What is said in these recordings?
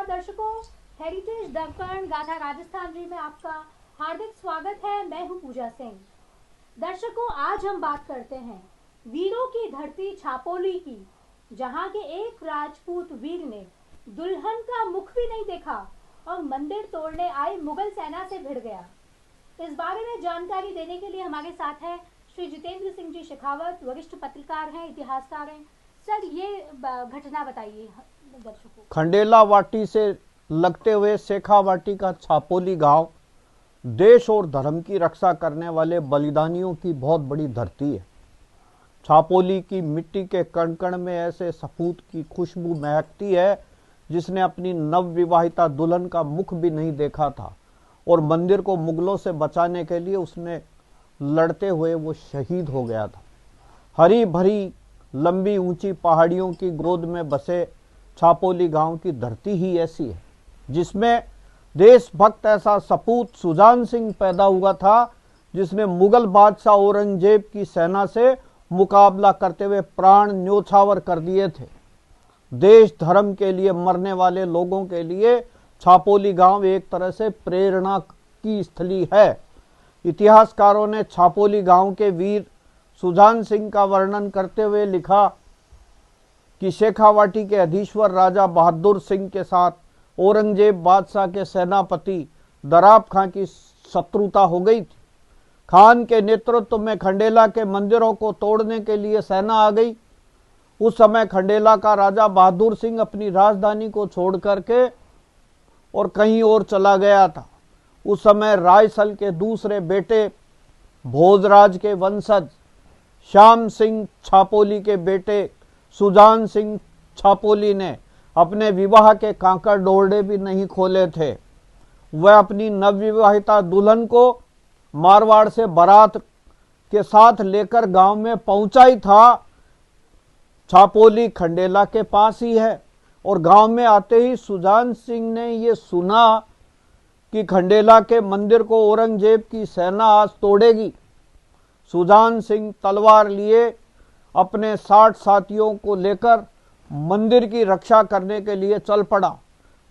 नमस्कार दर्शकों, हेरिटेज दर्पण गाथा राजस्थान जी में आपका हार्दिक स्वागत है। मैं हूं पूजा सिंह। दर्शकों, आज हम बात करते हैं वीरों की धरती छापोली की, जहां के एक राजपूत वीर ने दुल्हन का मुख भी नहीं देखा और मंदिर तोड़ने आई मुगल सेना से भिड़ गया। इस बारे में जानकारी देने के लिए हमारे साथ है श्री जितेंद्र सिंह जी शेखावत, वरिष्ठ पत्रकार हैं, इतिहासकार हैं। सर, ये घटना बताइए दर्शकों। खंडेला वाटी से लगते हुए शेखावाटी का छापोली गांव देश और धर्म की रक्षा करने वाले बलिदानियों की बहुत बड़ी धरती है। छापोली की मिट्टी के कण कण में ऐसे सपूत की खुशबू महकती है जिसने अपनी नवविवाहिता दुल्हन का मुख भी नहीं देखा था, और मंदिर को मुगलों से बचाने के लिए उसने लड़ते हुए वो शहीद हो गया था। हरी भरी लंबी ऊंची पहाड़ियों की गोद में बसे छापोली गांव की धरती ही ऐसी है जिसमें देशभक्त ऐसा सपूत सुजान सिंह पैदा हुआ था जिसने मुगल बादशाह औरंगजेब की सेना से मुकाबला करते हुए प्राण न्योछावर कर दिए थे। देश धर्म के लिए मरने वाले लोगों के लिए छापोली गांव एक तरह से प्रेरणा की स्थली है। इतिहासकारों ने छापोली गांव के वीर सुजान सिंह का वर्णन करते हुए लिखा कि शेखावाटी के अधीश्वर राजा बहादुर सिंह के साथ औरंगजेब बादशाह के सेनापति दराब खां की शत्रुता हो गई थी। खान के नेतृत्व में खंडेला के मंदिरों को तोड़ने के लिए सेना आ गई। उस समय खंडेला का राजा बहादुर सिंह अपनी राजधानी को छोड़ करके और कहीं और चला गया था। उस समय रायसल के दूसरे बेटे भोजराज के वंशज श्याम सिंह छापोली के बेटे सुजान सिंह छापोली ने अपने विवाह के कांकड़ डोरडे भी नहीं खोले थे। वह अपनी नवविवाहिता दुल्हन को मारवाड़ से बारात के साथ लेकर गांव में पहुंचा ही था। छापोली खंडेला के पास ही है, और गांव में आते ही सुजान सिंह ने ये सुना कि खंडेला के मंदिर को औरंगजेब की सेना आज तोड़ेगी। सुजान सिंह तलवार लिए अपने 60 साथियों को लेकर मंदिर की रक्षा करने के लिए चल पड़ा।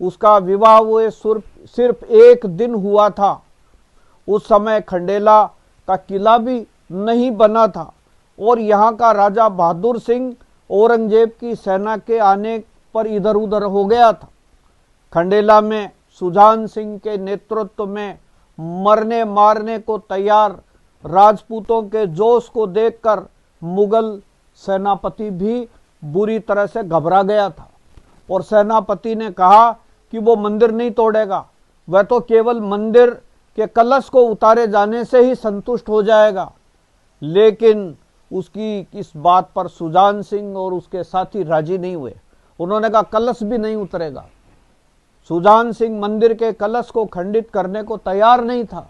उसका विवाह हुए सिर्फ एक दिन हुआ था। उस समय खंडेला का किला भी नहीं बना था, और यहाँ का राजा बहादुर सिंह औरंगजेब की सेना के आने पर इधर उधर हो गया था। खंडेला में सुजान सिंह के नेतृत्व में मरने मारने को तैयार राजपूतों के जोश को देखकर मुगल सेनापति भी बुरी तरह से घबरा गया था, और सेनापति ने कहा कि वो मंदिर नहीं तोड़ेगा, वह तो केवल मंदिर के कलश को उतारे जाने से ही संतुष्ट हो जाएगा। लेकिन उसकी इस बात पर सुजान सिंह और उसके साथी राजी नहीं हुए। उन्होंने कहा कलश भी नहीं उतरेगा। सुजान सिंह मंदिर के कलश को खंडित करने को तैयार नहीं था,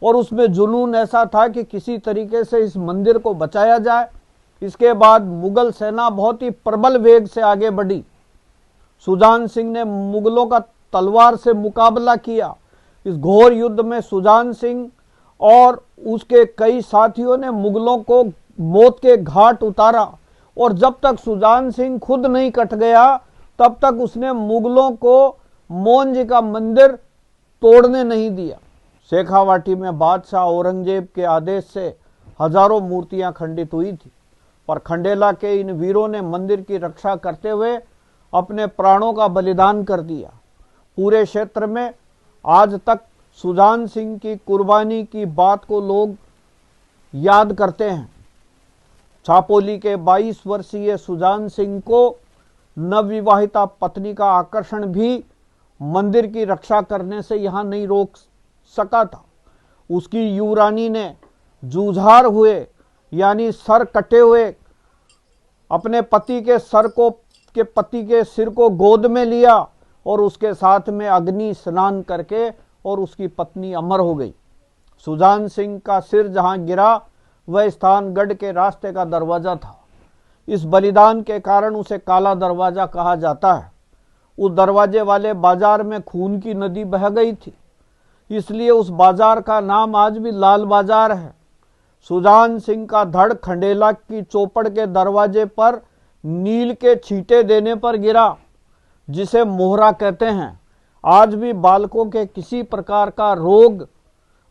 और उसमें जुनून ऐसा था कि किसी तरीके से इस मंदिर को बचाया जाए। इसके बाद मुगल सेना बहुत ही प्रबल वेग से आगे बढ़ी। सुजान सिंह ने मुगलों का तलवार से मुकाबला किया। इस घोर युद्ध में सुजान सिंह और उसके कई साथियों ने मुगलों को मौत के घाट उतारा, और जब तक सुजान सिंह खुद नहीं कट गया तब तक उसने मुगलों को मोहन जी का मंदिर तोड़ने नहीं दिया। शेखावाटी में बादशाह औरंगजेब के आदेश से हजारों मूर्तियां खंडित हुई थी, पर खंडेला के इन वीरों ने मंदिर की रक्षा करते हुए अपने प्राणों का बलिदान कर दिया। पूरे क्षेत्र में आज तक सुजान सिंह की कुर्बानी की बात को लोग याद करते हैं। छापोली के 22 वर्षीय सुजान सिंह को नवविवाहिता पत्नी का आकर्षण भी मंदिर की रक्षा करने से यहाँ नहीं रोक सका था। उसकी युवरानी ने जूझार हुए यानी सर कटे हुए अपने पति के सिर को गोद में लिया, और उसके साथ में अग्नि स्नान करके और उसकी पत्नी अमर हो गई। सुजान सिंह का सिर जहां गिरा वह स्थान गढ़ के रास्ते का दरवाजा था। इस बलिदान के कारण उसे काला दरवाजा कहा जाता है। उस दरवाजे वाले बाजार में खून की नदी बह गई थी, इसलिए उस बाजार का नाम आज भी लाल बाजार है। सुजान सिंह का धड़ खंडेला की चौपड़ के दरवाजे पर नील के छींटे देने पर गिरा, जिसे मोहरा कहते हैं। आज भी बालकों के किसी प्रकार का रोग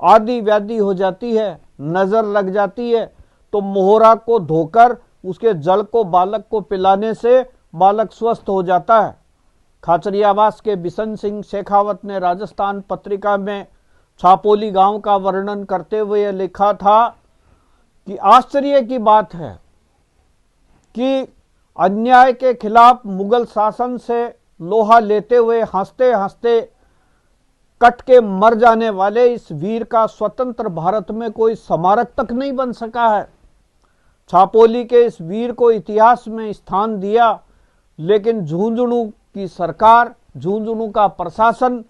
आदि व्याधि हो जाती है, नजर लग जाती है, तो मोहरा को धोकर उसके जल को बालक को पिलाने से बालक स्वस्थ हो जाता है। खाचरियावास के बिशन सिंह शेखावत ने राजस्थान पत्रिका में छापोली गांव का वर्णन करते हुए लिखा था कि आश्चर्य की बात है कि अन्याय के खिलाफ मुगल शासन से लोहा लेते हुए हंसते हंसते कट के मर जाने वाले इस वीर का स्वतंत्र भारत में कोई स्मारक तक नहीं बन सका है। छापोली के इस वीर को इतिहास में स्थान दिया, लेकिन झुंझुनू की सरकार, झुंझुनू का प्रशासन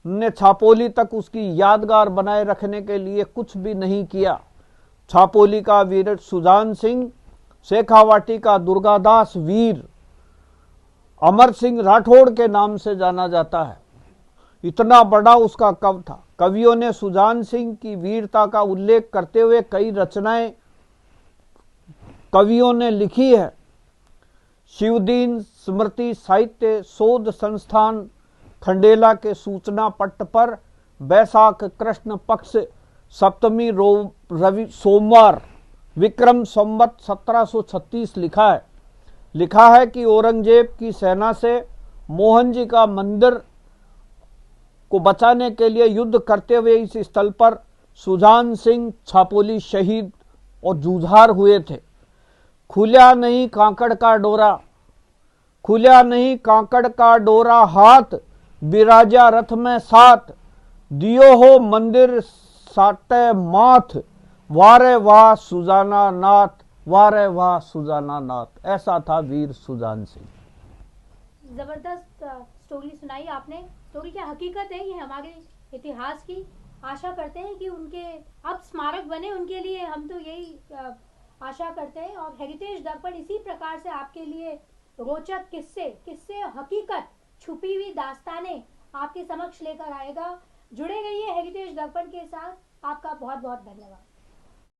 ने छापोली तक उसकी यादगार बनाए रखने के लिए कुछ भी नहीं किया। छापोली का वीर सुजान सिंह, शेखावाटी का दुर्गादास वीर अमर सिंह राठौड़ के नाम से जाना जाता है। इतना बड़ा उसका कव था। कवियों ने सुजान सिंह की वीरता का उल्लेख करते हुए कई रचनाएं कवियों ने लिखी है। शिवदीन स्मृति साहित्य शोध संस्थान खंडेला के सूचना पट्ट पर बैसाख कृष्ण पक्ष सप्तमी रवि सोमवार विक्रम संवत 1736 लिखा है कि औरंगजेब की सेना से मोहन जी का मंदिर को बचाने के लिए युद्ध करते हुए इस स्थल पर सुजान सिंह छापोली शहीद और जूझार हुए थे। खुला नहीं कांकड़ का डोरा, खुला नहीं कांकड़ का डोरा हाथ, बिराजा रथ में साथ, दियो हो मंदिर साटे माथ, वारे वाह सुजाना नाथ, वारे वाह सुजाना नाथ। ऐसा था वीर सुजान सिंह। जबरदस्त स्टोरी सुनाई आपने। स्टोरी क्या हकीकत है, ये हमारे इतिहास की। आशा करते हैं कि उनके अब स्मारक बने उनके लिए, हम तो यही आशा करते हैं। और हेरिटेज दर्पण इसी प्रकार से आपके लिए रोचक किस्से हकीकत छुपी हुई दास्तानें आपके समक्ष लेकर आएगा। जुड़े रहिए हेरिटेज दर्पण के साथ। आपका बहुत बहुत धन्यवाद।